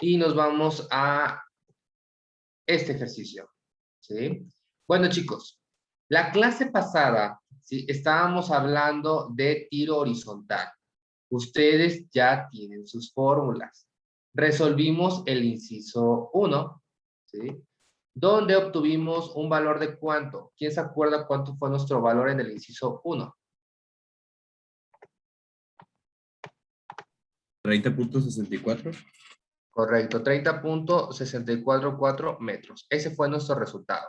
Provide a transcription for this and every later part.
Y nos vamos a este ejercicio, ¿sí? Bueno, chicos, la clase pasada, ¿sí? Estábamos hablando de tiro horizontal. Ustedes ya tienen sus fórmulas. Resolvimos el inciso 1, ¿sí? Donde obtuvimos un valor de ¿cuánto? ¿Quién se acuerda cuánto fue nuestro valor en el inciso 1? 30.64. Correcto, 30.644 metros. Ese fue nuestro resultado,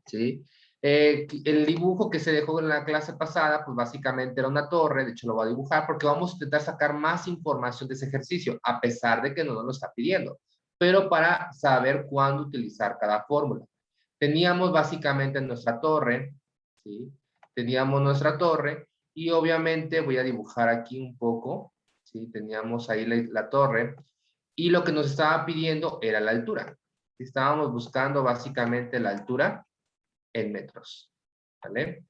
¿sí? El dibujo que se dejó en la clase pasada, pues básicamente era una torre. De hecho lo voy a dibujar porque vamos a intentar sacar más información de ese ejercicio, a pesar de que no nos lo está pidiendo, pero para saber cuándo utilizar cada fórmula. Teníamos básicamente nuestra torre, ¿sí? Teníamos nuestra torre y obviamente voy a dibujar aquí un poco, ¿sí? Teníamos ahí la torre. Y lo que nos estaba pidiendo era la altura. Estábamos buscando básicamente la altura en metros. ¿Vale?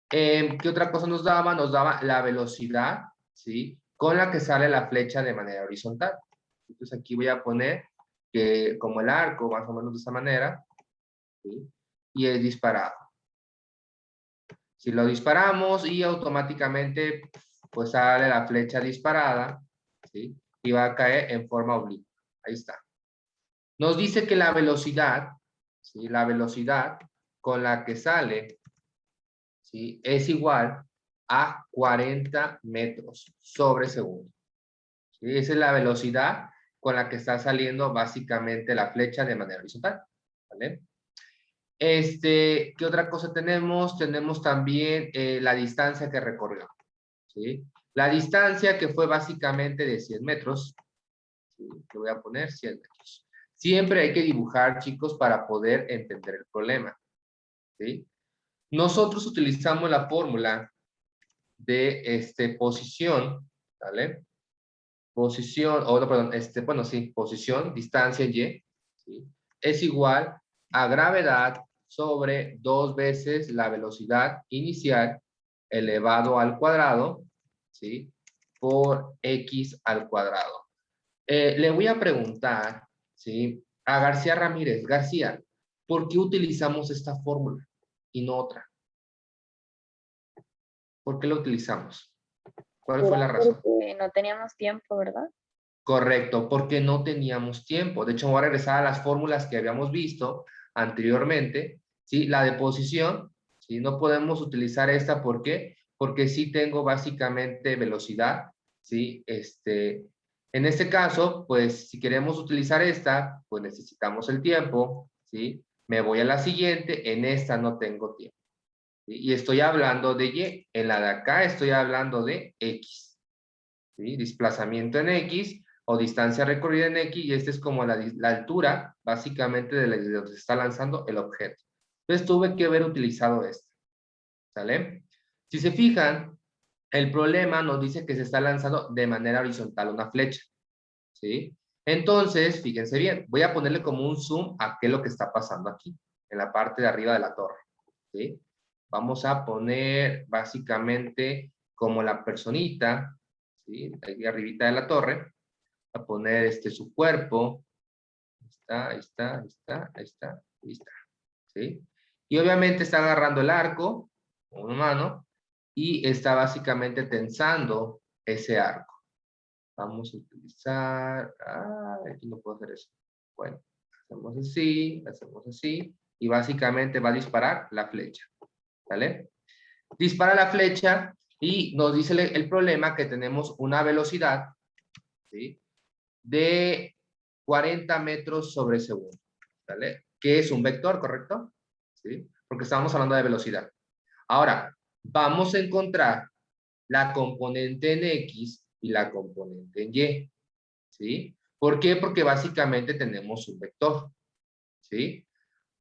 ¿Qué otra cosa nos daba? Nos daba la velocidad, ¿sí? Con la que sale la flecha de manera horizontal. Entonces aquí voy a poner que como el arco, más o menos de esa manera, ¿sí? Y es disparado. Si lo disparamos y automáticamente pues sale la flecha disparada, ¿sí? Y va a caer en forma oblicua. Ahí está. Nos dice que la velocidad, ¿sí? La velocidad con la que sale, ¿sí? Es igual a 40 metros sobre segundo. ¿Sí? Esa es la velocidad con la que está saliendo básicamente la flecha de manera horizontal. ¿Vale? ¿Qué otra cosa tenemos? Tenemos también la distancia que recorrió. ¿Sí? La distancia que fue básicamente de 100 metros. ¿Sí? Que voy a poner 100 metros. Siempre hay que dibujar, chicos, para poder entender el problema. ¿Sí? Nosotros utilizamos la fórmula de posición, ¿vale? Posición, o no, perdón, bueno, sí, posición, distancia y, ¿sí? Es igual a gravedad sobre 2 veces la velocidad inicial elevado al cuadrado, ¿sí? Por x al cuadrado. Le voy a preguntar, ¿sí? A García Ramírez. García, ¿por qué utilizamos esta fórmula y no otra? ¿Por qué la utilizamos? ¿Cuál fue Era la razón? porque no teníamos tiempo, ¿verdad? Correcto, porque no teníamos tiempo. De hecho, voy a regresar a las fórmulas que habíamos visto anteriormente. ¿Sí? La de posición, ¿sí? No podemos utilizar esta, ¿por qué? Porque sí tengo básicamente velocidad, ¿sí? En este caso, pues si queremos utilizar esta, pues necesitamos el tiempo, ¿sí? Me voy a la siguiente, en esta no tengo tiempo. ¿Sí? Y estoy hablando de Y, en la de acá estoy hablando de X, ¿sí? Desplazamiento en X o distancia recorrida en X, y esta es como la altura, básicamente, de donde se está lanzando el objeto. Entonces tuve que haber utilizado esto, ¿sale? Si se fijan, el problema nos dice que se está lanzando de manera horizontal una flecha, ¿sí? Entonces, fíjense bien, voy a ponerle como un zoom a qué es lo que está pasando aquí, en la parte de arriba de la torre, ¿sí? Vamos a poner básicamente como la personita, ¿sí? Ahí arribita de la torre, a poner su cuerpo, ahí está, ahí está, ahí está, ahí está, ¿sí? Y obviamente está agarrando el arco con una mano y está básicamente tensando ese arco. Vamos a utilizar, aquí no puedo hacer eso. Bueno, hacemos así, y básicamente va a disparar la flecha, ¿vale? Dispara la flecha y nos dice el problema que tenemos una velocidad, ¿sí? De 40 metros sobre segundo, ¿vale? Que es un vector, ¿correcto? ¿Sí? Porque estamos hablando de velocidad. Ahora, vamos a encontrar la componente en X y la componente en Y, ¿sí? ¿Por qué? Porque básicamente tenemos un vector, ¿sí?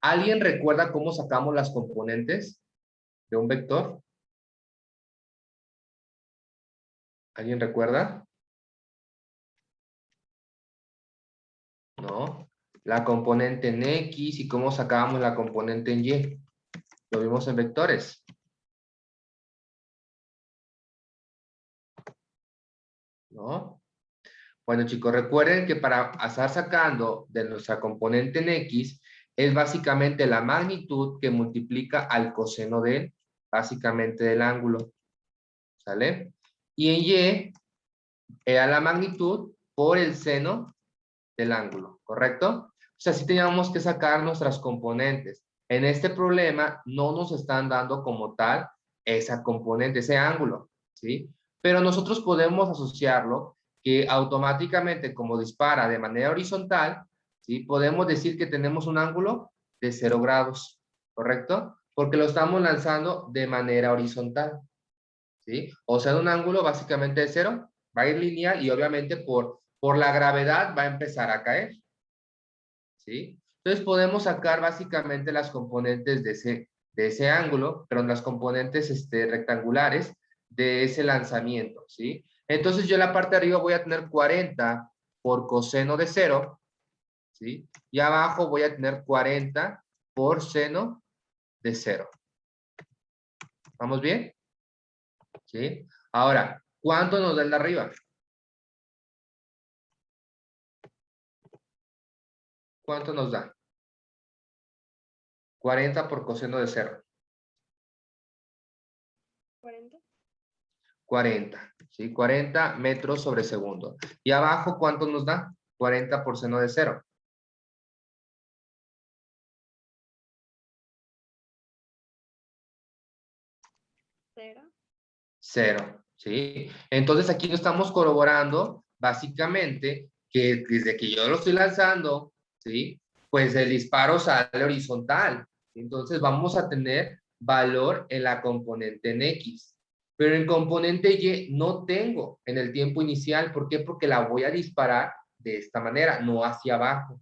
¿Alguien recuerda cómo sacamos las componentes de un vector? ¿Alguien recuerda? ¿No? La componente en X y cómo sacábamos la componente en Y. Lo vimos en vectores. ¿No? Bueno, chicos, recuerden que para estar sacando de nuestra componente en X, es básicamente la magnitud que multiplica al coseno de, básicamente, del ángulo. ¿Sale? Y en Y, era la magnitud por el seno del ángulo, ¿correcto? O sea, sí teníamos que sacar nuestras componentes. En este problema no nos están dando como tal esa componente, ese ángulo, ¿sí? Pero nosotros podemos asociarlo que automáticamente como dispara de manera horizontal, ¿sí? Podemos decir que tenemos un ángulo de 0 grados, ¿correcto? Porque lo estamos lanzando de manera horizontal, ¿sí? O sea, un ángulo básicamente de 0, va a ir lineal y obviamente por la gravedad va a empezar a caer, ¿sí? Entonces podemos sacar básicamente las componentes de ese ángulo, pero las componentes rectangulares de ese lanzamiento, ¿sí? Entonces yo en la parte de arriba voy a tener 40 por coseno de 0, ¿sí? Y abajo voy a tener 40 por seno de 0. ¿Vamos bien? ¿Sí? Ahora, ¿cuánto nos da el de arriba? ¿Cuánto nos da? 40 por coseno de 0. 40. 40, ¿sí? 40 metros sobre segundo. Y abajo, ¿cuánto nos da? 40 por seno de 0. 0. 0, ¿sí? Entonces aquí no estamos corroborando básicamente que desde que yo lo estoy lanzando, ¿sí? Pues el disparo sale horizontal. Entonces vamos a tener valor en la componente en X. Pero en componente Y no tengo en el tiempo inicial. ¿Por qué? Porque la voy a disparar de esta manera, no hacia abajo.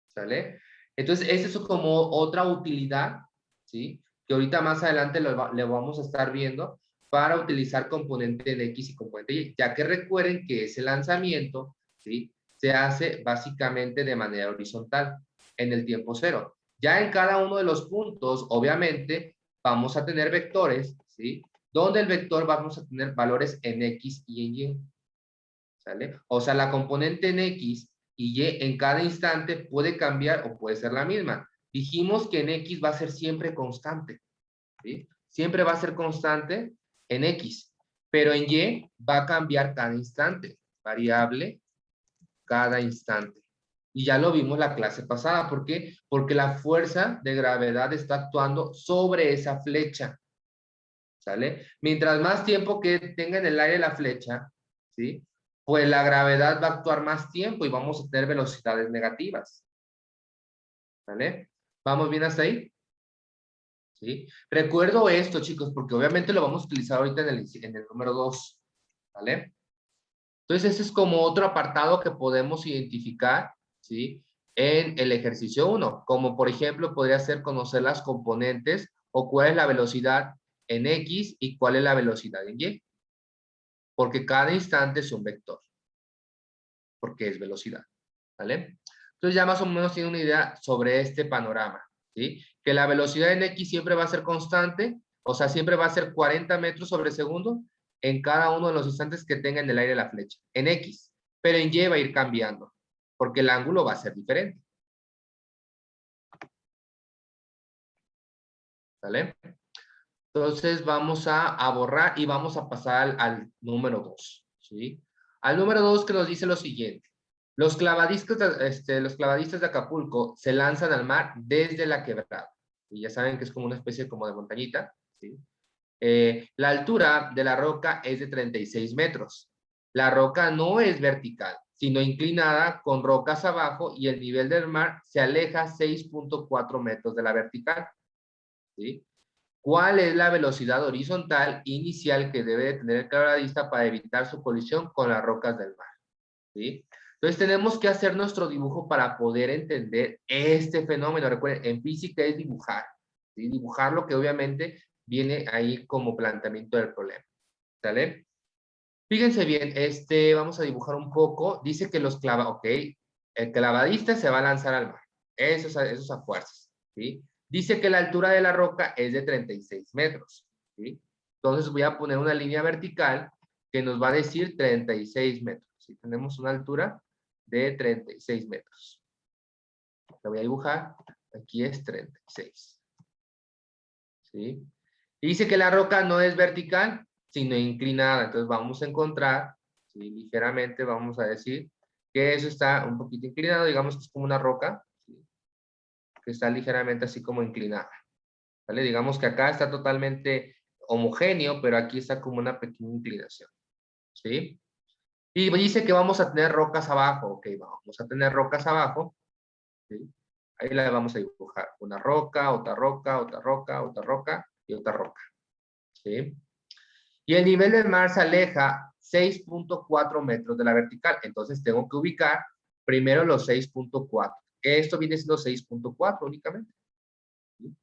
¿Sale? Entonces, esa es como otra utilidad, ¿sí? Que ahorita más adelante le vamos a estar viendo para utilizar componente de X y componente Y, ya que recuerden que ese lanzamiento, ¿sí? Se hace básicamente de manera horizontal en el tiempo 0. Ya en cada uno de los puntos, obviamente, vamos a tener vectores, ¿sí? Donde el vector vamos a tener valores en X y en Y, ¿sale? O sea, la componente en X y Y en cada instante puede cambiar o puede ser la misma. Dijimos que en X va a ser siempre constante, ¿sí? Siempre va a ser constante en X, pero en Y va a cambiar cada instante, variable cada instante. Y ya lo vimos la clase pasada. ¿Por qué? Porque la fuerza de gravedad está actuando sobre esa flecha, ¿sale? Mientras más tiempo que tenga en el aire la flecha, ¿sí? Pues la gravedad va a actuar más tiempo y vamos a tener velocidades negativas, ¿vale? ¿Vamos bien hasta ahí? ¿Sí? Recuerdo esto, chicos, porque obviamente lo vamos a utilizar ahorita en el número 2, ¿vale? Entonces, ese es como otro apartado que podemos identificar, ¿sí? En el ejercicio 1, como por ejemplo podría ser conocer las componentes o cuál es la velocidad en X y cuál es la velocidad en Y, porque cada instante es un vector, porque es velocidad, ¿vale? Entonces ya más o menos tiene una idea sobre este panorama, ¿sí? Que la velocidad en X siempre va a ser constante, o sea, siempre va a ser 40 metros sobre segundo en cada uno de los instantes que tenga en el aire la flecha, en X, pero en Y va a ir cambiando, porque el ángulo va a ser diferente, ¿vale? Entonces vamos a borrar y vamos a pasar al número 2, ¿sí? Al número 2 que nos dice lo siguiente. Los los clavadistas de Acapulco se lanzan al mar desde la quebrada. Y ya saben que es como una especie como de montañita, ¿sí? La altura de la roca es de 36 metros. La roca no es vertical, sino inclinada con rocas abajo y el nivel del mar se aleja 6.4 metros de la vertical, ¿sí? ¿Cuál es la velocidad horizontal inicial que debe de tener el clavadista para evitar su colisión con las rocas del mar? ¿Sí? Entonces tenemos que hacer nuestro dibujo para poder entender este fenómeno. Recuerden, en física es dibujar, ¿sí? Dibujar lo que obviamente viene ahí como planteamiento del problema. ¿Sale? Fíjense bien, vamos a dibujar un poco. Dice que el clavadista se va a lanzar al mar. Eso es a fuerzas, ¿sí? Dice que la altura de la roca es de 36 metros, ¿sí? Entonces voy a poner una línea vertical que nos va a decir 36 metros. ¿Sí? Tenemos una altura de 36 metros. La voy a dibujar. Aquí es 36. ¿Sí? Y dice que la roca no es vertical, sino inclinada. Entonces vamos a encontrar, ¿sí? Ligeramente vamos a decir que eso está un poquito inclinado. Digamos que es como una roca, ¿sí? Que está ligeramente así como inclinada. ¿Vale? Digamos que acá está totalmente homogéneo, pero aquí está como una pequeña inclinación. ¿Sí? Y dice que vamos a tener rocas abajo. Ok, vamos a tener rocas abajo. ¿Sí? Ahí la vamos a dibujar. Una roca, otra roca, otra roca, otra roca y otra roca. ¿Sí? Y el nivel del mar se aleja 6.4 metros de la vertical. Entonces tengo que ubicar primero los 6.4. Esto viene siendo 6.4 únicamente. ¿Sí?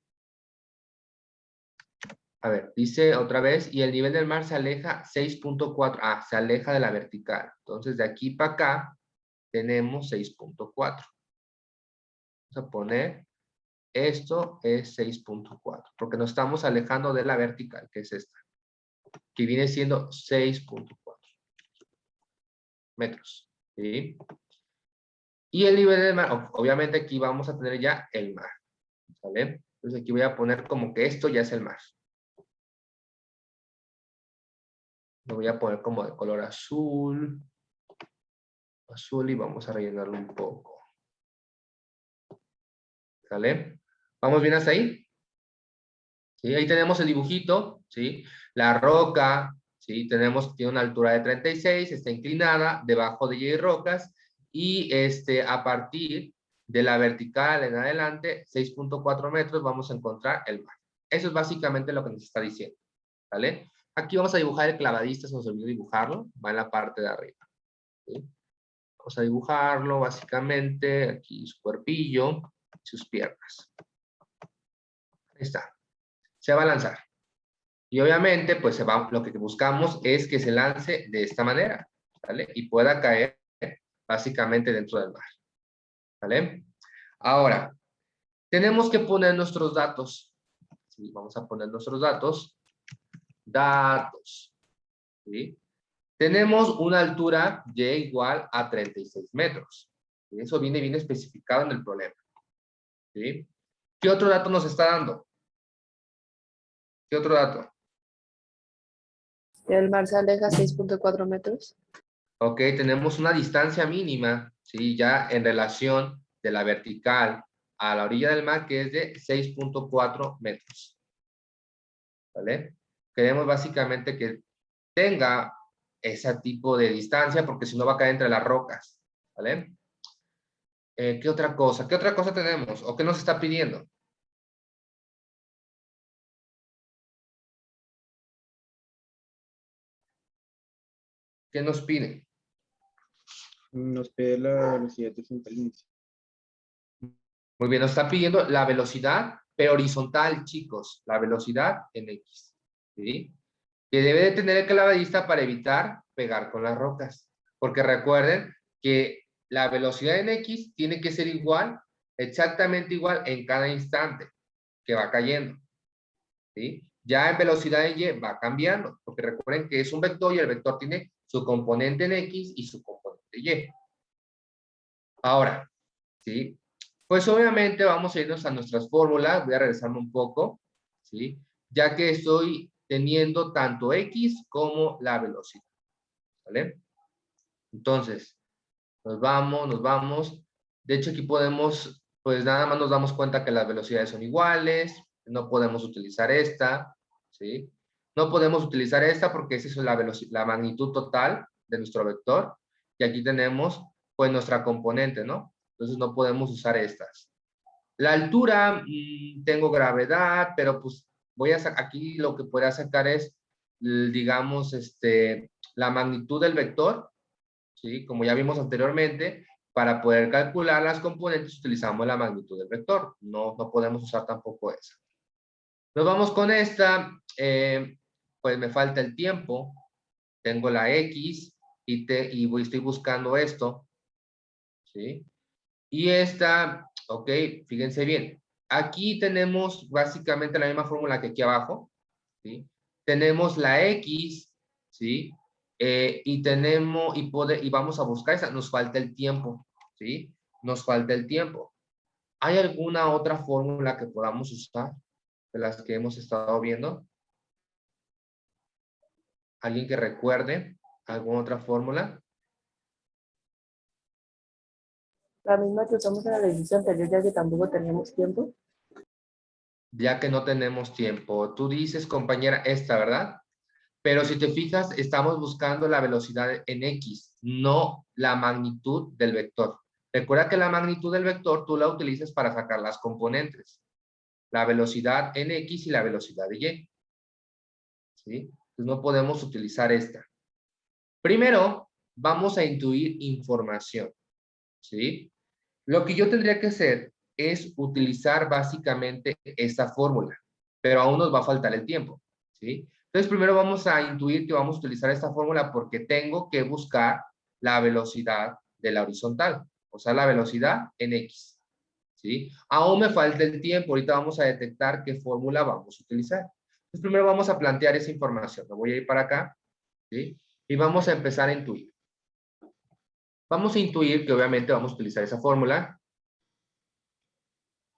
A ver, dice otra vez, y el nivel del mar se aleja 6.4. Ah, se aleja de la vertical. Entonces de aquí para acá tenemos 6.4. Vamos a poner, esto es 6.4, porque nos estamos alejando de la vertical, que es esta, que viene siendo 6.4 metros. ¿Sí? Y el nivel del mar, obviamente aquí vamos a tener ya el mar. ¿Vale? Entonces aquí voy a poner como que esto ya es el mar. Lo voy a poner como de color azul. Azul y vamos a rellenarlo un poco. ¿Sale? ¿Vamos bien hasta ahí? ¿Sí? Ahí tenemos el dibujito, ¿sí? La roca, ¿sí? Tiene una altura de 36, está inclinada, debajo de ella hay rocas, y a partir de la vertical en adelante, 6.4 metros, vamos a encontrar el mar. Eso es básicamente lo que nos está diciendo, ¿vale? Aquí vamos a dibujar el clavadista, se nos olvidó dibujarlo, va en la parte de arriba, ¿sí? Vamos a dibujarlo, básicamente, aquí su cuerpillo, sus piernas. Ahí está. Se va a lanzar. Y obviamente, pues lo que buscamos es que se lance de esta manera, ¿vale? Y pueda caer básicamente dentro del mar, ¿vale? Ahora, tenemos que poner nuestros datos. ¿Sí? Vamos a poner nuestros datos. Datos, ¿sí? Tenemos una altura y igual a 36 metros. ¿Sí? Eso viene bien especificado en el problema, ¿sí? ¿Qué otro dato nos está dando? ¿Qué otro dato? El mar se aleja 6.4 metros. Ok, tenemos una distancia mínima, ¿sí? Ya en relación de la vertical a la orilla del mar, que es de 6.4 metros. ¿Vale? Queremos básicamente que tenga ese tipo de distancia, porque si no va a caer entre las rocas. ¿Vale? ¿Qué otra cosa? ¿Qué otra cosa tenemos? ¿O qué nos está pidiendo? ¿Qué nos pide? Nos pide la velocidad de su impelincia. Muy bien, nos está pidiendo la velocidad, pero horizontal, chicos. La velocidad en X. ¿Sí? Que debe de tener el clavadista para evitar pegar con las rocas. Porque recuerden que la velocidad en X tiene que ser igual, exactamente igual en cada instante que va cayendo. ¿Sí? Ya en velocidad en Y va cambiando, porque recuerden que es un vector y el vector tiene su componente en X y su componente en Y. Ahora, ¿sí? Pues obviamente vamos a irnos a nuestras fórmulas, voy a regresarme un poco, ¿sí? Ya que estoy teniendo tanto X como la velocidad, ¿vale? Entonces, nos vamos, nos vamos. De hecho, aquí podemos, pues nada más nos damos cuenta que las velocidades son iguales, no podemos utilizar esta, ¿sí? No podemos utilizar esta porque esa es la magnitud total de nuestro vector. Y aquí tenemos, pues, nuestra componente, ¿no? Entonces no podemos usar estas. La altura, tengo gravedad, pero pues voy a aquí lo que podría sacar es, digamos, la magnitud del vector, ¿sí? Como ya vimos anteriormente, para poder calcular las componentes utilizamos la magnitud del vector. No podemos usar tampoco esa. Nos vamos con esta, pues me falta el tiempo. Tengo la X y estoy buscando esto, ¿sí? Y esta, ok, fíjense bien. Aquí tenemos básicamente la misma fórmula que aquí abajo, ¿sí? Tenemos la X, ¿sí? y vamos a buscar esa, nos falta el tiempo, ¿sí? Nos falta el tiempo. ¿Hay alguna otra fórmula que podamos usar de las que hemos estado viendo? ¿Alguien que recuerde alguna otra fórmula? La misma que usamos en el ejercicio anterior, ya que tampoco teníamos tiempo. Ya que no tenemos tiempo. Tú dices, compañera, esta, ¿verdad? Pero si te fijas, estamos buscando la velocidad en X, no la magnitud del vector. Recuerda que la magnitud del vector tú la utilizas para sacar las componentes. La velocidad en X y la velocidad de Y. ¿Sí? Entonces no podemos utilizar esta. Primero, vamos a intuir información. ¿Sí? Lo que yo tendría que hacer es utilizar básicamente esta fórmula, pero aún nos va a faltar el tiempo. ¿Sí? Entonces primero vamos a intuir que vamos a utilizar esta fórmula porque tengo que buscar la velocidad de la horizontal, o sea, la velocidad en X. ¿Sí? Aún me falta el tiempo, ahorita vamos a detectar qué fórmula vamos a utilizar. Entonces primero vamos a plantear esa información. Me voy a ir para acá, ¿sí? Y vamos a empezar a intuir. Vamos a intuir que obviamente vamos a utilizar esa fórmula.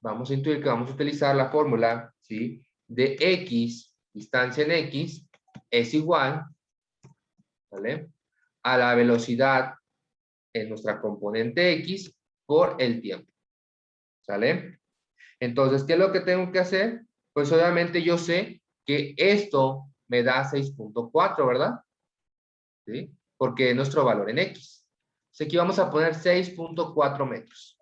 Vamos a intuir que vamos a utilizar la fórmula, ¿sí? De X, distancia en X, es igual, ¿vale? A la velocidad en nuestra componente X por el tiempo, ¿sale? Entonces, ¿qué es lo que tengo que hacer? Pues obviamente yo sé que esto me da 6.4, ¿verdad? ¿Sí? Porque es nuestro valor en X. Entonces aquí vamos a poner 6.4 metros.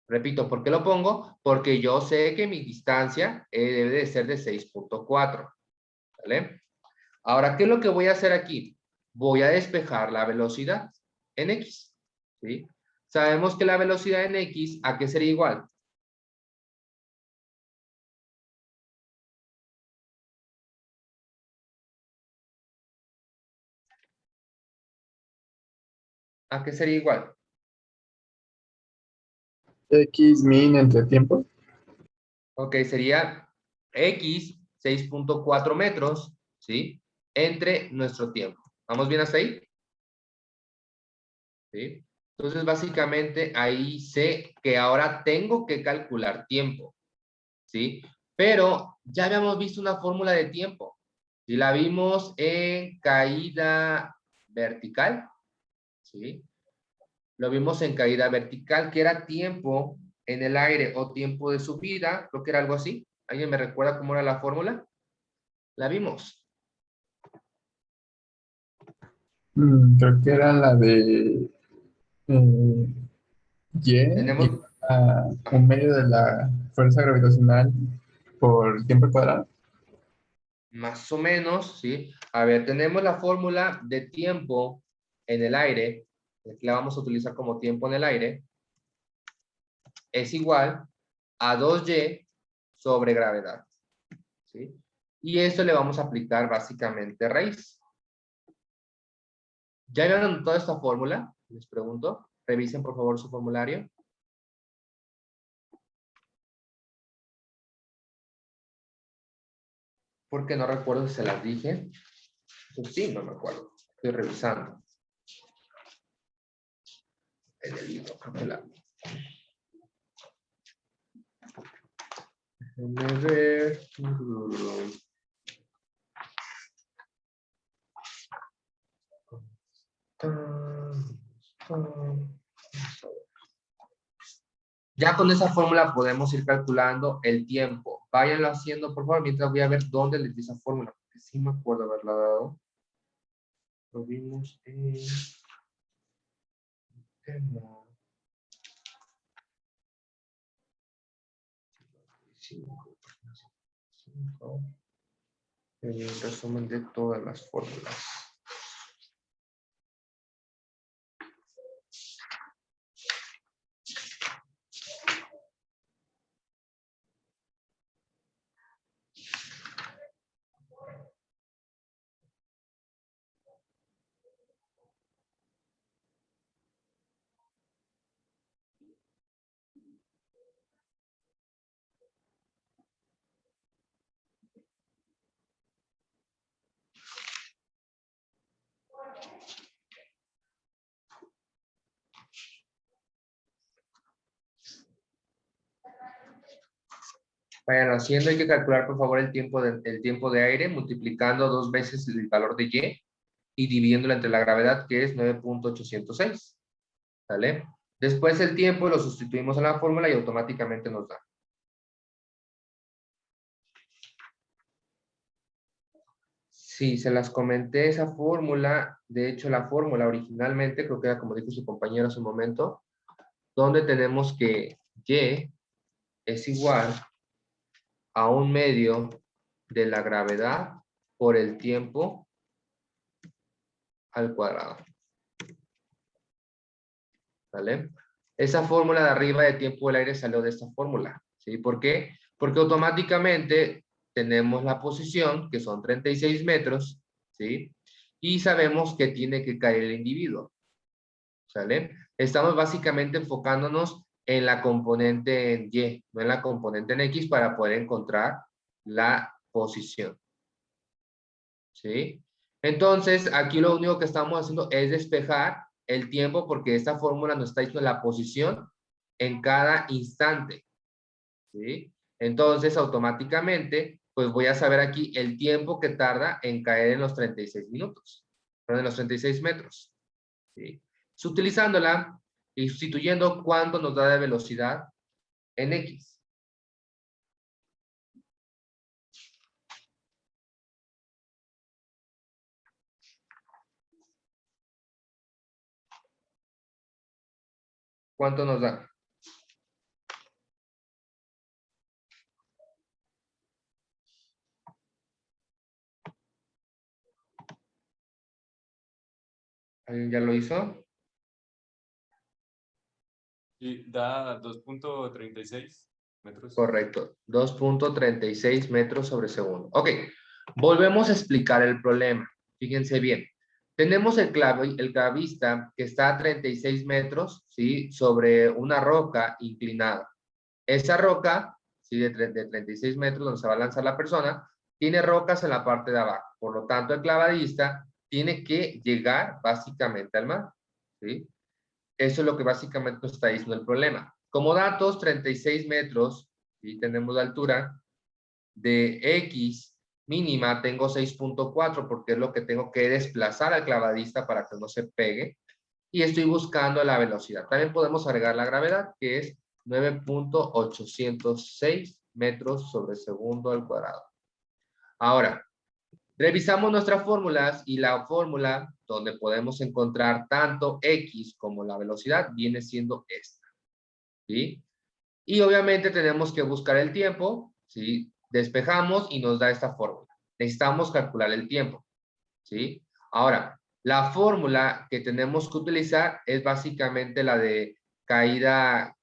Repito, ¿por qué lo pongo? Porque yo sé que mi distancia debe de ser de 6.4. ¿Vale? Ahora, ¿qué es lo que voy a hacer aquí? Voy a despejar la velocidad en X. ¿Sí? Sabemos que la velocidad en X, ¿a qué sería igual? ¿A qué sería igual? X min entre tiempo. Ok, sería X 6.4 metros, ¿sí? Entre nuestro tiempo. ¿Vamos bien hasta ahí? ¿Sí? Entonces, básicamente, ahí sé que ahora tengo que calcular tiempo, ¿sí? Pero ya habíamos visto una fórmula de tiempo. Y la vimos en caída vertical, ¿sí? Lo vimos en caída vertical, que era tiempo en el aire o tiempo de subida, creo que era algo así. ¿Alguien me recuerda cómo era la fórmula? La vimos. Creo que era la de eh, Y Tenemos igual a un medio de la fuerza gravitacional por tiempo al cuadrado. más o menos, ¿sí? A ver, tenemos la fórmula de tiempo en el aire, que la vamos a utilizar como tiempo en el aire, es igual a 2y sobre gravedad, ¿sí? Y esto le vamos a aplicar básicamente raíz. ¿Ya habían anotado esta fórmula? Les pregunto. Revisen por favor su formulario. Porque no recuerdo si se las dije. Pues sí, no me acuerdo. Estoy revisando. En el libro, creo que la... Déjenme ver. Ya con esa fórmula podemos ir calculando el tiempo. Váyanlo haciendo, por favor, mientras voy a ver dónde les di esa fórmula. Porque sí me acuerdo haberla dado. Lo vimos en la 5, en el resumen de todas las fórmulas. Vayan haciendo, hay que calcular por favor el tiempo de aire multiplicando 2 veces el valor de y dividiéndolo entre la gravedad que es 9.806. ¿Vale? Después el tiempo lo sustituimos en la fórmula y automáticamente nos da. Sí, se las comenté esa fórmula. De hecho, la fórmula originalmente, creo que era como dijo su compañero hace un momento, donde tenemos que Y es igual a 1/2 de la gravedad por el tiempo al cuadrado. ¿Vale? Esa fórmula de arriba de tiempo del aire salió de esta fórmula. ¿Sí? ¿Por qué? Porque automáticamente tenemos la posición, que son 36 metros, ¿sí? Y sabemos que tiene que caer el individuo. ¿Sale? Estamos básicamente enfocándonos en la componente en Y, no en la componente en X para poder encontrar la posición. ¿Sí? Entonces, aquí lo único que estamos haciendo es despejar el tiempo porque esta fórmula nos está diciendo la posición en cada instante. ¿Sí? Entonces, automáticamente, pues voy a saber aquí el tiempo que tarda en caer en los 36 minutos, en los 36 metros. ¿Sí? Utilizándola y sustituyendo cuánto nos da de velocidad en X. ¿Cuánto nos da? ¿Alguien ya lo hizo? Y da 2.36 metros. Correcto, 2.36 metros sobre segundo. Ok, volvemos a explicar el problema. Fíjense bien. Tenemos el clavista que está a 36 metros, ¿sí? Sobre una roca inclinada. Esa roca, ¿sí? De 36 metros donde se va a lanzar la persona, tiene rocas en la parte de abajo. Por lo tanto, el clavadista tiene que llegar básicamente al mar, ¿sí? Eso es lo que básicamente nos está diciendo el problema. Como datos, 36 metros, ¿sí? Tenemos la altura de X mínima, tengo 6.4 porque es lo que tengo que desplazar al clavadista para que no se pegue. Y estoy buscando la velocidad. También podemos agregar la gravedad, que es 9.806 metros sobre segundo al cuadrado. Ahora, revisamos nuestras fórmulas y la fórmula donde podemos encontrar tanto X como la velocidad viene siendo esta. ¿Sí? Y obviamente tenemos que buscar el tiempo, ¿sí? Despejamos y nos da esta fórmula. Necesitamos calcular el tiempo, ¿sí? Ahora, la fórmula que tenemos que utilizar es básicamente la de caída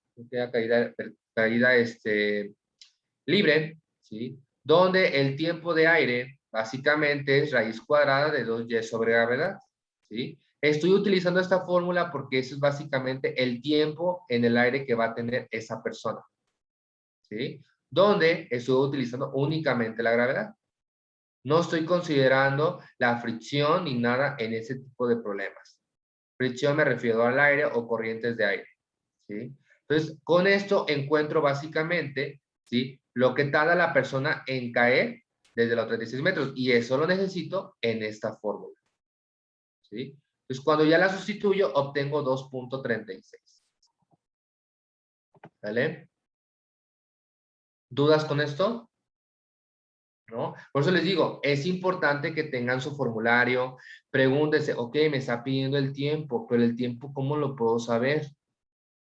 libre, ¿sí? Donde el tiempo de aire básicamente es raíz cuadrada de 2y sobre gravedad, ¿sí? Estoy utilizando esta fórmula porque eso es básicamente el tiempo en el aire que va a tener esa persona, ¿sí? Donde estoy utilizando únicamente la gravedad. No estoy considerando la fricción ni nada en ese tipo de problemas. Fricción me refiero al aire o corrientes de aire, ¿sí? Entonces, con esto encuentro básicamente, ¿sí? Lo que tarda la persona en caer desde los 36 metros y eso lo necesito en esta fórmula, ¿sí? Entonces, cuando ya la sustituyo, obtengo 2.36. ¿Vale? ¿Dudas con esto? ¿No? Por eso les digo, es importante que tengan su formulario, pregúntense, ok, me está pidiendo el tiempo, pero el tiempo, ¿cómo lo puedo saber?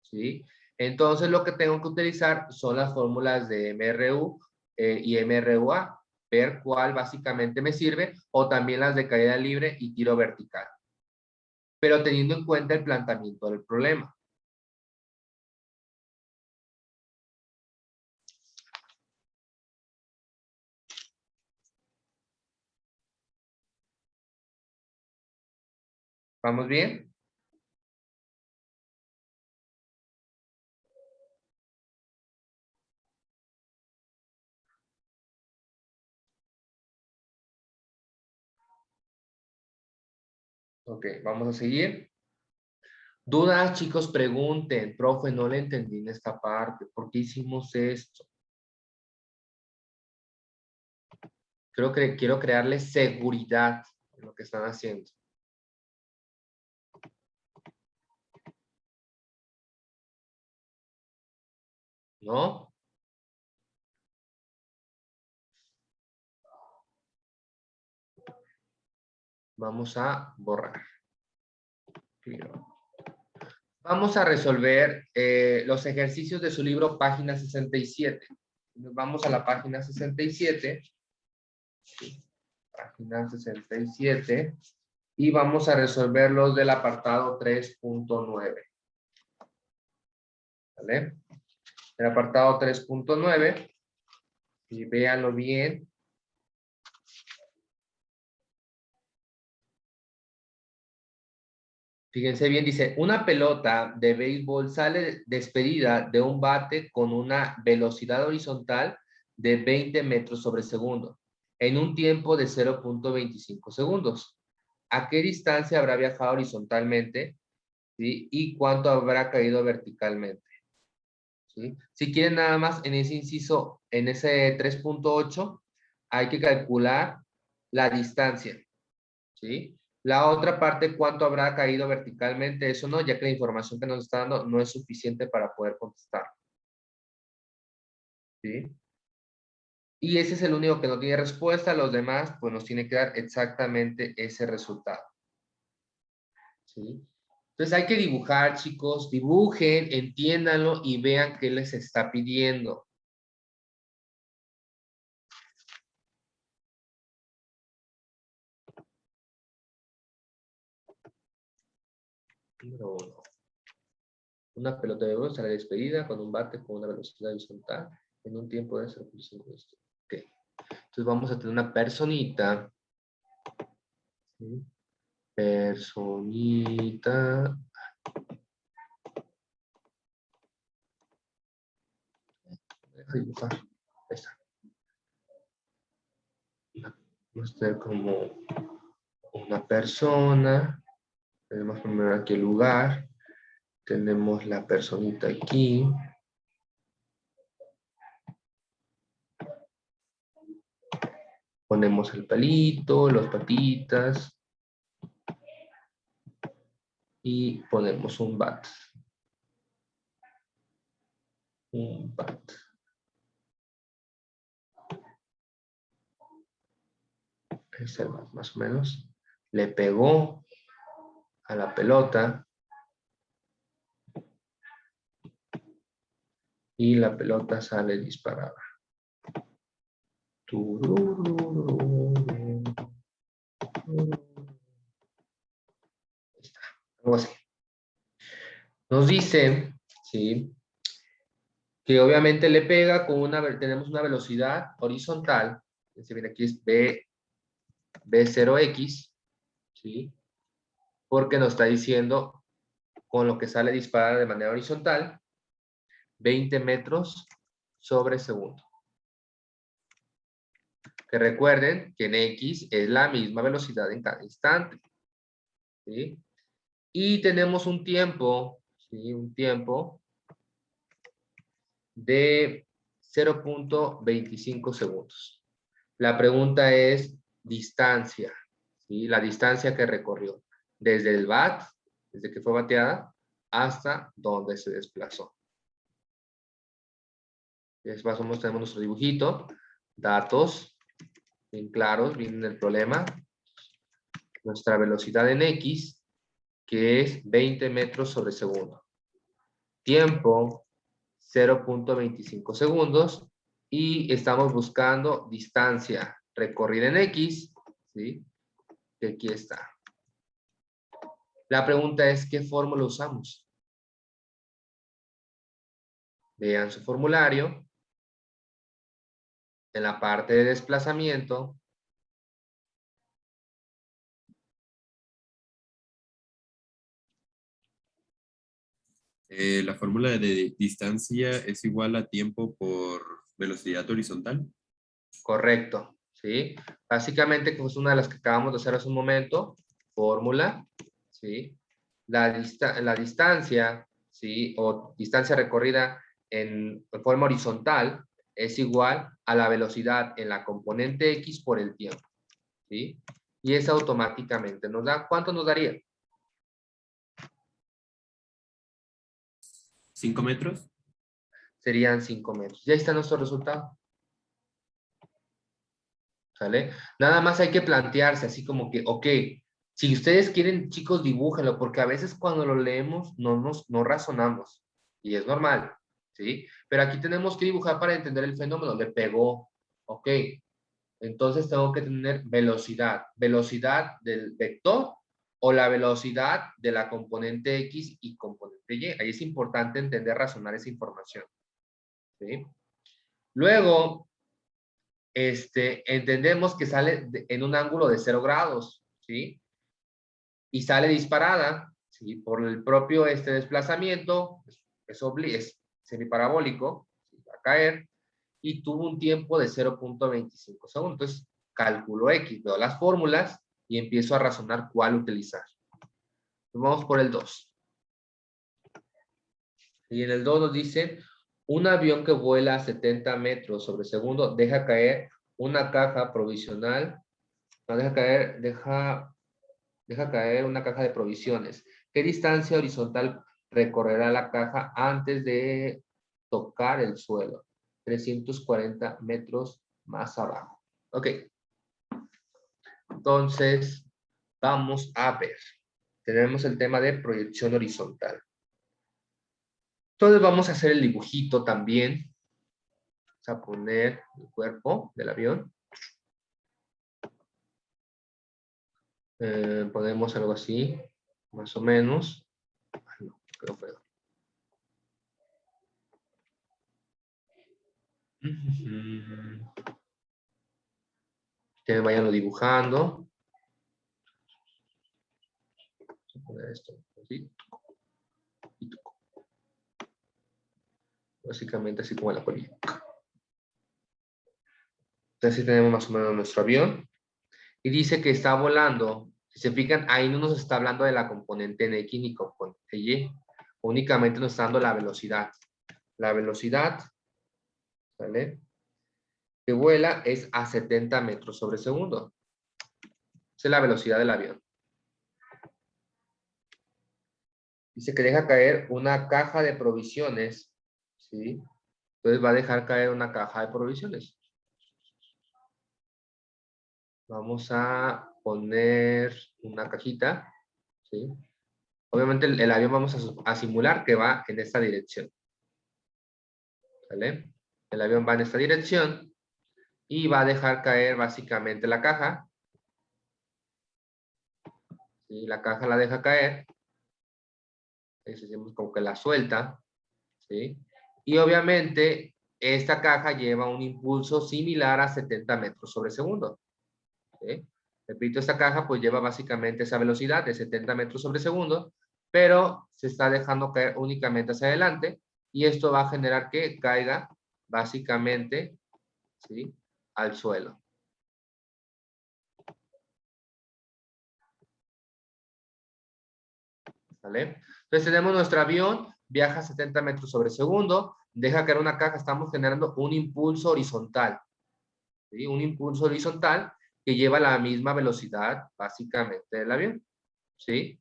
¿Sí? Entonces, lo que tengo que utilizar son las fórmulas de MRU y MRUA, ver cuál básicamente me sirve, o también las de caída libre y tiro vertical, pero teniendo en cuenta el planteamiento del problema. ¿Vamos bien? Ok, vamos a seguir. Dudas, chicos, pregunten. Profe, no le entendí en esta parte. ¿Por qué hicimos esto? quiero crearles seguridad en lo que están haciendo. ¿No? Vamos a borrar. Vamos a resolver los ejercicios de su libro, página 67. Vamos a la página 67. Página 67. Y vamos a resolver los del apartado 3.9. ¿Vale? El apartado 3.9. Y véanlo bien. Fíjense bien, dice, una pelota de béisbol sale despedida de un bate con una velocidad horizontal de 20 metros sobre segundo, en un tiempo de 0.25 segundos. ¿A qué distancia habrá viajado horizontalmente? ¿Sí? ¿Y cuánto habrá caído verticalmente? ¿Sí? Si quieren nada más en ese inciso, en ese 3.8, hay que calcular la distancia. ¿Sí? La otra parte, ¿cuánto habrá caído verticalmente? Eso no, ya que la información que nos está dando no es suficiente para poder contestar. ¿Sí? Y ese es el único que no tiene respuesta. Los demás, pues nos tiene que dar exactamente ese resultado. ¿Sí? Entonces hay que dibujar, chicos. Dibujen, entiéndanlo y vean qué les está pidiendo. Número 1. Una pelota de béisbol sale despedida con un bate con una velocidad horizontal en un tiempo de 0.5. Ok. Entonces vamos a tener una personita. ¿Sí? Personita. Deja dibujar. Ahí está. Vamos a tener como una persona. Tenemos primero aquí el lugar. Tenemos la personita aquí. Ponemos el palito, las patitas. Y ponemos un bat. Un bat. Es el bat, más o menos. Le pegó a la pelota. Y la pelota sale disparada. Está, algo así. Nos dice, ¿sí? Que obviamente le pega con tenemos una velocidad horizontal. Se viene aquí es B0X, ¿sí? Porque nos está diciendo con lo que sale disparada de manera horizontal, 20 metros sobre segundo. Que recuerden que en X es la misma velocidad en cada instante. ¿Sí? Y tenemos un tiempo, ¿sí? Un tiempo de 0.25 segundos. La pregunta es distancia, ¿sí? La distancia que recorrió desde el bat, desde que fue bateada, hasta donde se desplazó. Después tenemos nuestro dibujito, datos, bien claros, viene el problema. Nuestra velocidad en X, que es 20 metros sobre segundo. Tiempo, 0.25 segundos. Y estamos buscando distancia recorrida en X, ¿sí? Que aquí está. La pregunta es, ¿qué fórmula usamos? Vean su formulario. En la parte de desplazamiento, La fórmula de distancia es igual a tiempo por velocidad horizontal. correcto, ¿sí? Básicamente, como es una de las que acabamos de hacer hace un momento, fórmula, ¿sí? La distancia, ¿sí? O distancia recorrida en forma horizontal es igual a la velocidad en la componente X por el tiempo, ¿sí? Y eso automáticamente nos da, ¿cuánto nos daría? 5 metros. Serían 5 metros. Ya está nuestro resultado. ¿Sale? Nada más hay que plantearse así como que, ok, si ustedes quieren, chicos, dibújenlo, porque a veces cuando lo leemos no razonamos. Y es normal, ¿sí? Pero aquí tenemos que dibujar para entender el fenómeno. Le pegó, ok. Entonces tengo que tener velocidad. Velocidad del vector o la velocidad de la componente X y componente Y. Ahí es importante entender, razonar esa información. ¿Sí? Luego, entendemos que sale en un ángulo de 0 grados, ¿sí? Y sale disparada, ¿sí? Por el propio desplazamiento, es semiparabólico, ¿sí? Va a caer, y tuvo un tiempo de 0.25 segundos. Entonces, calculo X, veo las fórmulas y empiezo a razonar cuál utilizar. Vamos por el 2. Y en el 2 nos dice, un avión que vuela a 70 metros sobre segundo deja caer una caja provisional, no, deja caer una caja de provisiones. ¿Qué distancia horizontal recorrerá la caja antes de tocar el suelo? 340 metros más abajo. Ok. Entonces, vamos a ver. Tenemos el tema de proyección horizontal. Entonces vamos a hacer el dibujito también. Vamos a poner el cuerpo del avión. Ponemos algo así, más o menos. Ay, no, no puedo. Que vayan dibujando. Vamos a poner esto así. Básicamente así como la colilla. Entonces tenemos más o menos nuestro avión. Y dice que está volando. Si se fijan, ahí no nos está hablando de la componente en X ni componente Y. Únicamente nos está dando la velocidad. La velocidad, ¿vale? Que vuela es a 70 metros sobre segundo. Esa es la velocidad del avión. Dice que deja caer una caja de provisiones, ¿sí? Entonces va a dejar caer una caja de provisiones. Vamos a poner una cajita, ¿sí? Obviamente el avión vamos a simular que va en esta dirección. ¿Vale? El avión va en esta dirección y va a dejar caer básicamente la caja. ¿Sí? La caja la deja caer. Decimos como que la suelta. ¿Sí? Y obviamente esta caja lleva un impulso similar a 70 metros sobre segundo. ¿Sí? Repito, esta caja pues lleva básicamente esa velocidad de 70 metros sobre segundo, pero se está dejando caer únicamente hacia adelante y esto va a generar que caiga básicamente, ¿sí? Al suelo. ¿Vale? Entonces tenemos nuestro avión, viaja a 70 metros sobre segundo, deja caer una caja, estamos generando un impulso horizontal. ¿Sí? Un impulso horizontal que lleva la misma velocidad básicamente del avión. ¿Sí?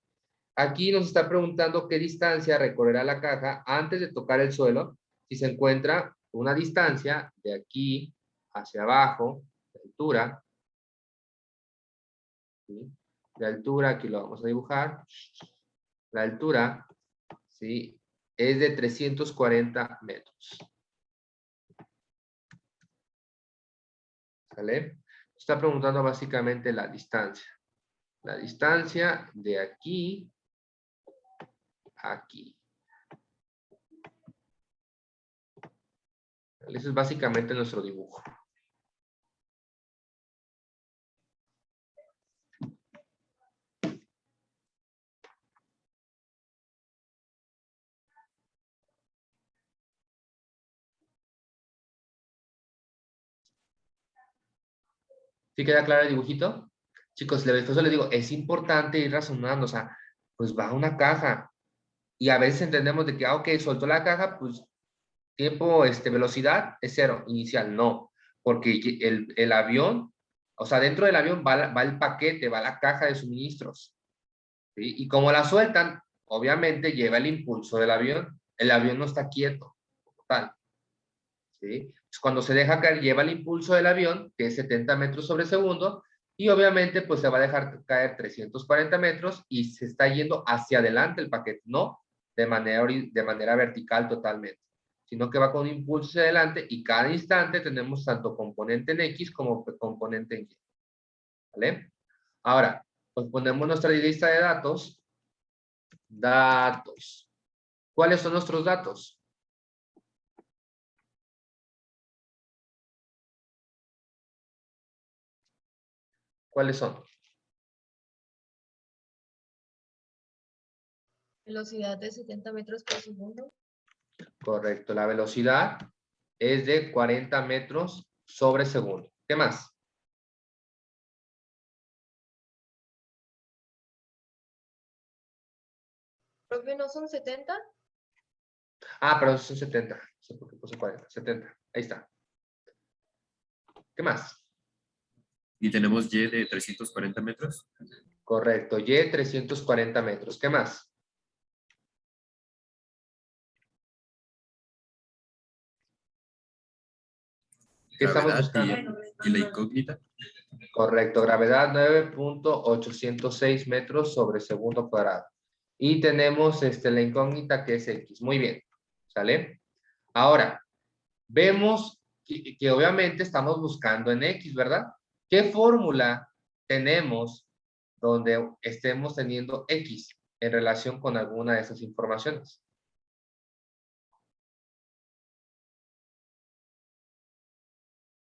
Aquí nos está preguntando qué distancia recorrerá la caja antes de tocar el suelo si se encuentra una distancia de aquí hacia abajo, de altura. ¿Sí? De altura, aquí lo vamos a dibujar. La altura, ¿sí? Es de 340 metros. ¿Sale? Está preguntando básicamente la distancia. La distancia de aquí a aquí. Ese es básicamente nuestro dibujo. ¿Sí queda claro el dibujito? Chicos, después les digo, es importante ir razonando, o sea, pues va a una caja. Y a veces entendemos de que, ok, soltó la caja, pues tiempo, velocidad es 0, inicial, no, porque el avión, o sea, dentro del avión va el paquete, va la caja de suministros, ¿sí? Y como la sueltan, obviamente lleva el impulso del avión. El avión no está quieto, como tal, ¿sí? Pues cuando se deja caer, lleva el impulso del avión, que es 70 metros sobre segundo, y obviamente pues se va a dejar caer 340 metros y se está yendo hacia adelante el paquete, no de manera vertical totalmente, sino que va con un impulso hacia adelante y cada instante tenemos tanto componente en X como componente en Y. ¿Vale? Ahora, pues ponemos nuestra lista de datos. Datos. ¿Cuáles son nuestros datos? ¿Cuáles son? Velocidad de 70 metros por segundo. Correcto, la velocidad es de 40 metros sobre segundo. ¿Qué más? Profe, ¿no son 70? Ah, pero son 70. No sé por qué puse 40. 70. Ahí está. ¿Qué más? Y tenemos Y de 340 metros. Correcto, Y 340 metros. ¿Qué más? ¿Qué estamos Gravedad buscando? y la incógnita. Correcto, gravedad 9.806 metros sobre segundo cuadrado. Y tenemos la incógnita que es X. Muy bien, ¿sale? Ahora, vemos que obviamente estamos buscando en X, ¿verdad? ¿Qué fórmula tenemos donde estemos teniendo X en relación con alguna de esas informaciones?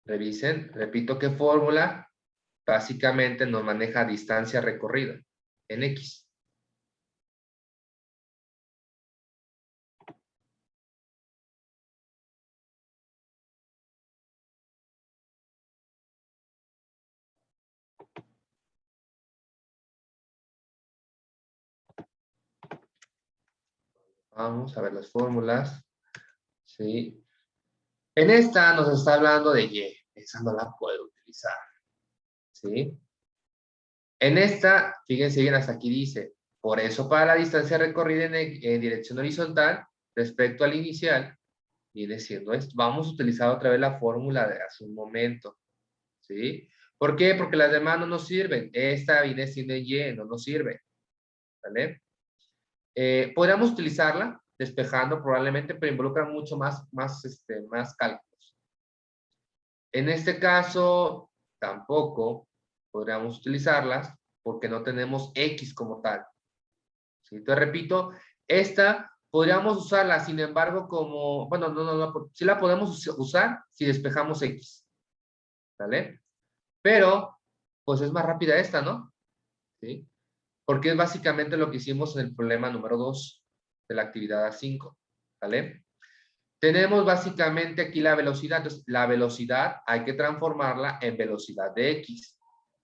Revisen, repito, ¿qué fórmula? Básicamente nos maneja distancia recorrida en X. Vamos a ver las fórmulas. ¿Sí? En esta nos está hablando de Y. Esa no la puedo utilizar. ¿Sí? En esta, fíjense bien, hasta aquí dice, por eso para la distancia recorrida en dirección horizontal respecto al inicial, viene siendo esto. Vamos a utilizar otra vez la fórmula de hace un momento. ¿Sí? ¿Por qué? Porque las demás no nos sirven. Esta viene siendo en Y, no nos sirve. ¿Vale? Podríamos utilizarla despejando probablemente, pero involucra mucho más cálculos. En este caso, tampoco podríamos utilizarlas porque no tenemos X como tal. ¿Sí? Te repito, esta podríamos usarla, sin embargo, como, bueno, no, sí la podemos usar si despejamos X. ¿Vale? Pero, pues es más rápida esta, ¿no? ¿Sí? Porque es básicamente lo que hicimos en el problema número 2 de la actividad A5. ¿Vale? Tenemos básicamente aquí la velocidad. Entonces, la velocidad hay que transformarla en velocidad de X.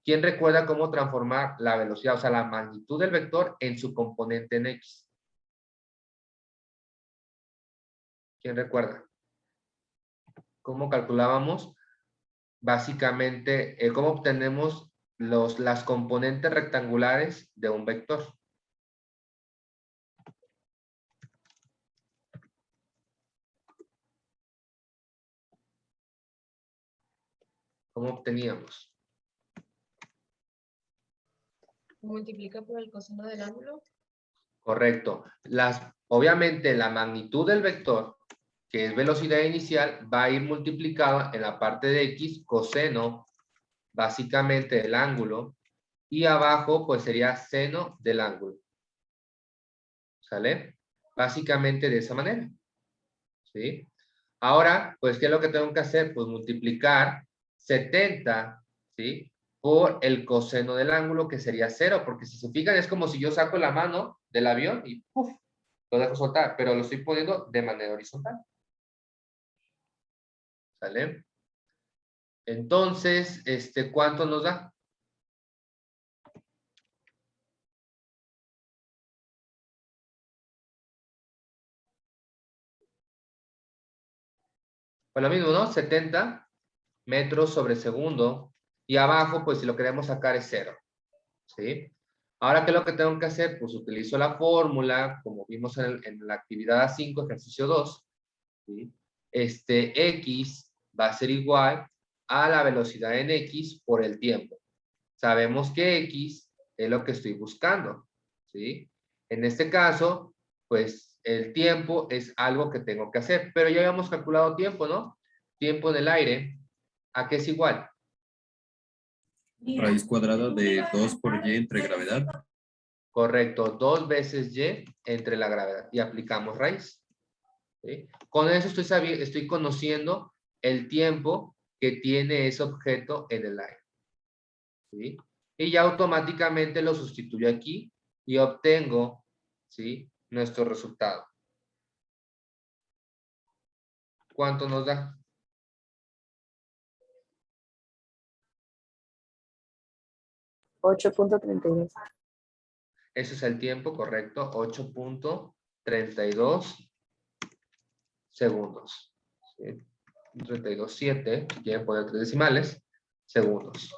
¿Quién recuerda cómo transformar la velocidad, o sea, la magnitud del vector en su componente en X? ¿Quién recuerda? ¿Cómo calculábamos? Básicamente, ¿cómo obtenemos las componentes rectangulares de un vector? ¿Cómo obteníamos? Multiplica por el coseno del ángulo. Correcto. Obviamente, la magnitud del vector, que es velocidad inicial, va a ir multiplicada en la parte de X, coseno, básicamente del ángulo, y abajo, pues sería seno del ángulo. ¿Sale? Básicamente de esa manera. ¿Sí? Ahora, pues, ¿qué es lo que tengo que hacer? Pues multiplicar 70, ¿sí? Por el coseno del ángulo, que sería 0, porque si se fijan, es como si yo saco la mano del avión y ¡puf! Lo dejo soltar, pero lo estoy poniendo de manera horizontal. ¿Sale? Entonces, ¿cuánto nos da? Pues lo mismo, ¿no? 70 metros sobre segundo. Y abajo, pues si lo queremos sacar es 0. ¿Sí? Ahora, ¿qué es lo que tengo que hacer? Pues utilizo la fórmula, como vimos en la actividad A5, ejercicio 2. ¿Sí? X va a ser igual a la velocidad en X por el tiempo. Sabemos que X es lo que estoy buscando. ¿Sí? En este caso, pues el tiempo es algo que tengo que hacer. Pero ya habíamos calculado tiempo, ¿no? Tiempo en el aire, ¿a qué es igual? Raíz cuadrada de 2 por y entre gravedad. Correcto, 2 veces y entre la gravedad. Y aplicamos raíz. ¿Sí? Con eso estoy conociendo el tiempo que tiene ese objeto en el aire. ¿Sí? Y ya automáticamente lo sustituyo aquí y obtengo, ¿sí?, nuestro resultado. ¿Cuánto nos da? $8.32. Ese es el tiempo, correcto, 8.32 segundos. ¿Sí? 32.7, si quieren poner 3 decimales, segundos.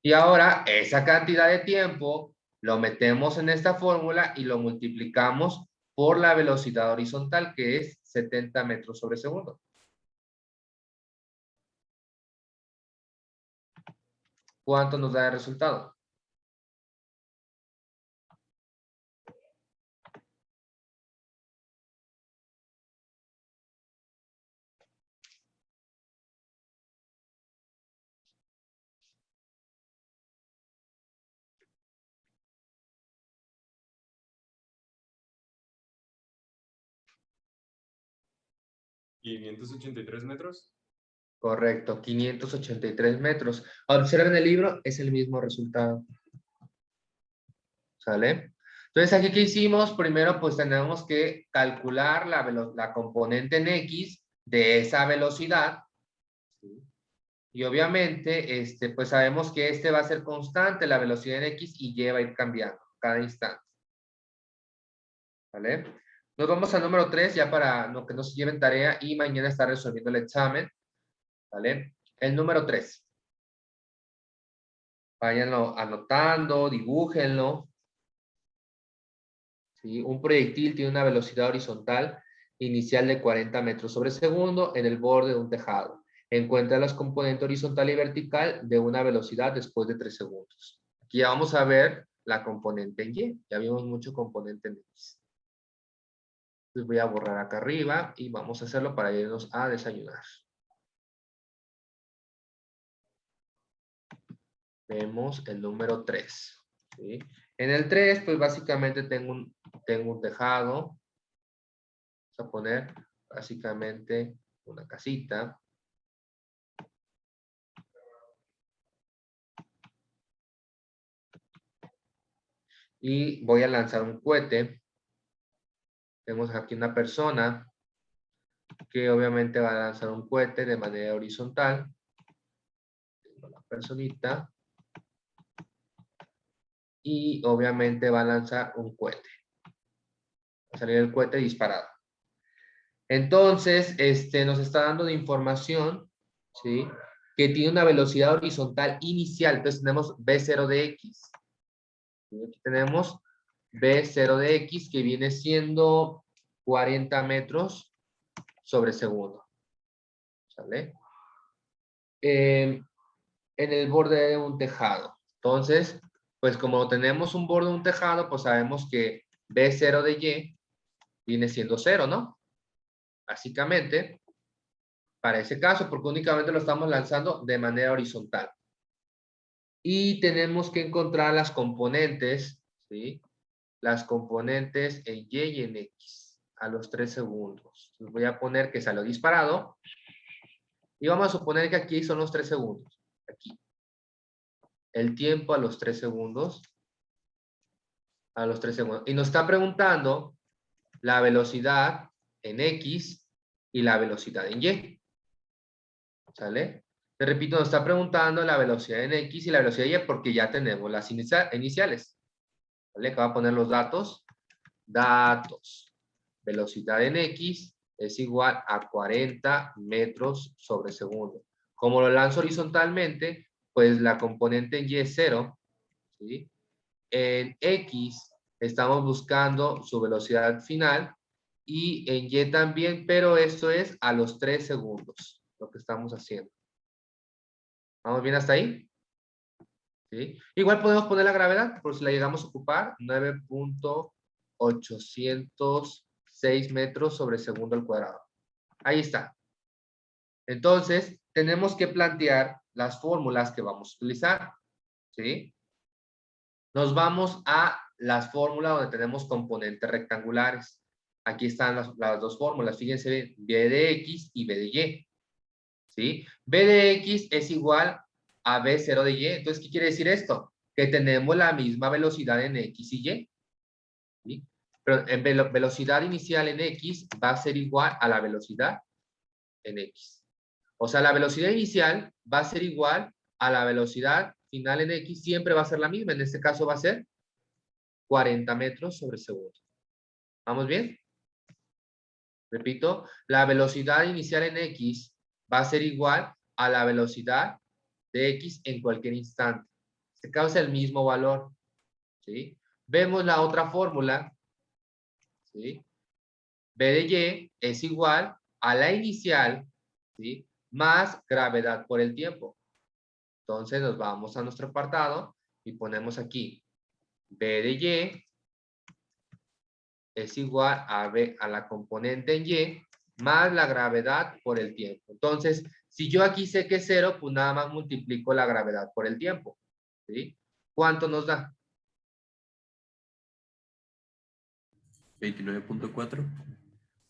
Y ahora, esa cantidad de tiempo lo metemos en esta fórmula y lo multiplicamos por la velocidad horizontal, que es 70 metros sobre segundo. ¿Cuánto nos da el resultado? ¿583 metros? Correcto, 583 metros. Observen el libro, es el mismo resultado. ¿Sale? Entonces, aquí, ¿qué hicimos? Primero, pues tenemos que calcular la componente en X de esa velocidad. ¿Sí? Y obviamente, pues sabemos que va a ser constante, la velocidad en X, y Y va a ir cambiando cada instante. ¿Vale? Nos vamos al número 3, ya para no, que no se lleven tarea y mañana estar resolviendo el examen. ¿Vale? El número 3. Váyanlo anotando, dibújenlo. ¿Sí? Un proyectil tiene una velocidad horizontal inicial de 40 metros sobre segundo en el borde de un tejado. Encuentra los componentes horizontal y vertical de una velocidad después de 3 segundos. Aquí ya vamos a ver la componente en Y. Ya vimos mucho componente en X. Entonces voy a borrar acá arriba y vamos a hacerlo para irnos a desayunar. Vemos el número 3. ¿Sí? En el 3, pues básicamente tengo un tejado. Vamos a poner básicamente una casita. Y voy a lanzar un cohete. Tenemos aquí una persona que obviamente va a lanzar un cohete de manera horizontal. Tengo la personita. Y obviamente va a lanzar un cohete. Va a salir el cohete disparado. Entonces, nos está dando de información, ¿sí?, que tiene una velocidad horizontal inicial. Entonces tenemos V0 de X. ¿Sí? Aquí tenemos V0 de X, que viene siendo 40 metros sobre segundo. ¿Sale? En el borde de un tejado. Entonces, pues como tenemos un borde de un tejado, pues sabemos que V0 de Y viene siendo 0, ¿no? Básicamente, para ese caso, porque únicamente lo estamos lanzando de manera horizontal. Y tenemos que encontrar las componentes, ¿sí? Las componentes en Y y en X a los 3 segundos. Entonces voy a poner que salió disparado. Y vamos a suponer que aquí son los 3 segundos. Aquí. El tiempo a los 3 segundos. A los 3 segundos. Y nos está preguntando la velocidad en X y la velocidad en Y. ¿Sale? Te repito, nos está preguntando la velocidad en X y la velocidad en Y porque ya tenemos las iniciales. ¿Vale? Que va a poner los datos. Datos. Velocidad en X es igual a 40 metros sobre segundo. Como lo lanzo horizontalmente, pues la componente en y es 0, ¿sí? En X estamos buscando su velocidad final y en Y también, pero esto es a los 3 segundos, lo que estamos haciendo. ¿Vamos bien hasta ahí? ¿Sí? Igual podemos poner la gravedad, por si la llegamos a ocupar, 9.806 metros sobre segundo al cuadrado. Ahí está. Entonces, tenemos que plantear las fórmulas que vamos a utilizar. ¿Sí? Nos vamos a las fórmulas donde tenemos componentes rectangulares. Aquí están las dos fórmulas. Fíjense bien, B de X y B de Y. ¿Sí? B de X es igual a B0 de Y. Entonces, ¿qué quiere decir esto? Que tenemos la misma velocidad en X y Y. ¿Sí? Pero en velocidad inicial en X va a ser igual a la velocidad en X. O sea, la velocidad inicial va a ser igual a la velocidad final en X, siempre va a ser la misma. En este caso va a ser 40 metros sobre segundo. ¿Vamos bien? Repito, la velocidad inicial en X va a ser igual a la velocidad de X en cualquier instante. Se causa el mismo valor. ¿Sí? Vemos la otra fórmula. ¿Sí? B de Y es igual a la inicial, ¿sí? Más gravedad por el tiempo. Entonces nos vamos a nuestro apartado y ponemos aquí B de Y es igual a B a la componente en Y más la gravedad por el tiempo. Entonces, si yo aquí sé que es 0, pues nada más multiplico la gravedad por el tiempo. ¿Sí? ¿Cuánto nos da? 29.4.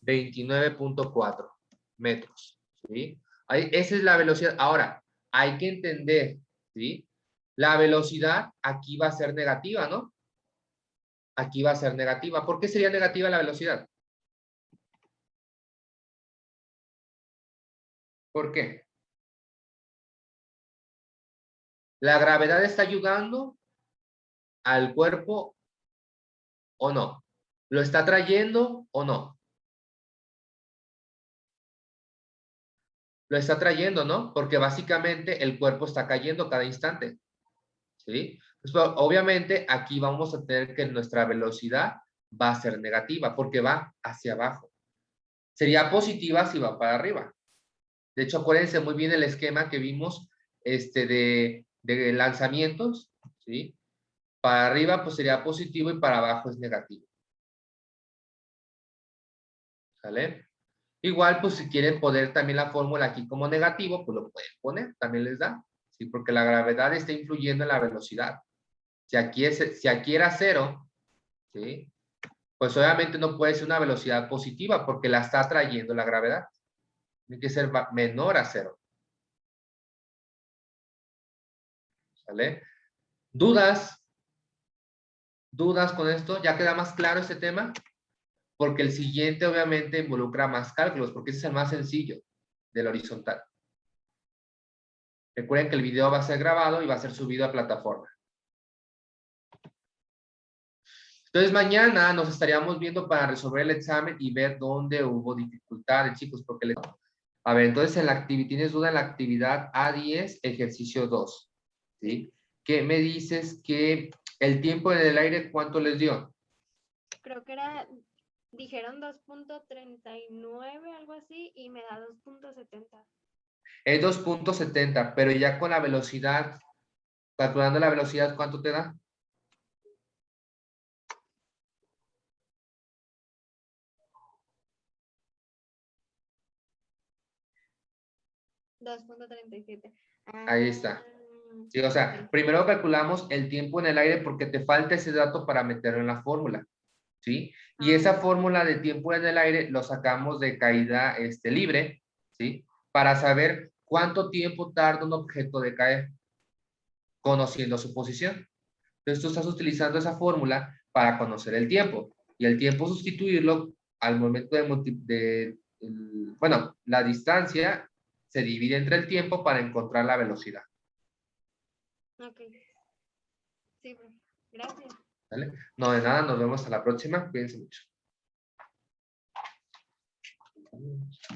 29.4 metros. ¿Sí? Ahí, esa es la velocidad. Ahora, hay que entender, ¿sí? La velocidad aquí va a ser negativa, ¿no? Aquí va a ser negativa. ¿Por qué sería negativa la velocidad? ¿Por qué? ¿La gravedad está ayudando al cuerpo o no? ¿Lo está trayendo o no? Lo está trayendo, ¿no? Porque básicamente el cuerpo está cayendo cada instante. ¿Sí? Pues, obviamente aquí vamos a tener que nuestra velocidad va a ser negativa porque va hacia abajo. Sería positiva si va para arriba. De hecho, acuérdense muy bien el esquema que vimos de lanzamientos, ¿sí? Para arriba pues sería positivo y para abajo es negativo. ¿Sale? Igual, pues si quieren poner también la fórmula aquí como negativo, pues lo pueden poner, también les da, ¿sí? Porque la gravedad está influyendo en la velocidad. Si aquí era 0, ¿sí? Pues obviamente no puede ser una velocidad positiva porque la está trayendo la gravedad. Tiene que ser menor a 0. ¿Sale? ¿Dudas? ¿Dudas con esto? ¿Ya queda más claro este tema? Porque el siguiente obviamente involucra más cálculos, porque ese es el más sencillo del horizontal. Recuerden que el video va a ser grabado y va a ser subido a plataforma. Entonces mañana nos estaríamos viendo para resolver el examen y ver dónde hubo dificultades, chicos, porque a ver, entonces tienes duda en la actividad A10, ejercicio 2, ¿sí? ¿Qué me dices que el tiempo en el aire cuánto les dio? Creo que dijeron 2.39, algo así, y me da 2.70. Es 2.70, pero ya con la velocidad, calculando la velocidad, ¿cuánto te da? 2.37. Ahí está. Sí, o sea, primero calculamos el tiempo en el aire porque te falta ese dato para meterlo en la fórmula, ¿sí? Y esa fórmula de tiempo en el aire lo sacamos de caída libre, ¿sí? Para saber cuánto tiempo tarda un objeto de caer, conociendo su posición. Entonces tú estás utilizando esa fórmula para conocer el tiempo. Y el tiempo sustituirlo al momento bueno, la distancia se divide entre el tiempo para encontrar la velocidad. Ok. Sí, profe. Gracias. ¿Vale? No, de nada, nos vemos a la próxima. Cuídense mucho. minutos.